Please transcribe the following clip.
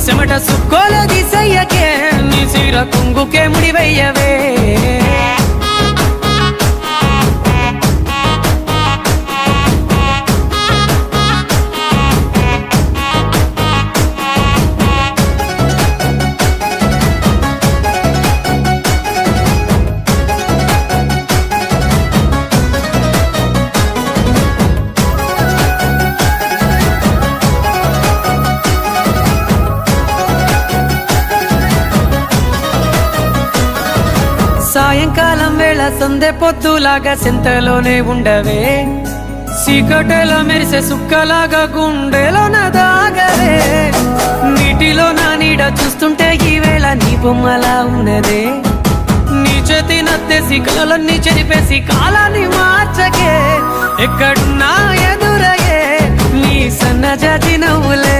చెమట సుక్కోల దిశయ్యకే నీ సిర కుంగుకే ముడివయ్యవే సాయంకాలం వేళ సందె పొద్దులాగా సింతలోనే ఉండవే చీకటెల మెరిసే సుక్కలాగా గుండెలోన దాగవే నీటిలో నా నీడ చూస్తుంటే ఈ వేళ నీ బొమ్మలా ఉన్నదే నీ చేతి నత్తేసి కలలన్నీ చెరిపేసి కాలాన్ని మార్చకే ఎక్కడున్నా ఎదురయ్యే నీ సన్నజాతి నవ్వులే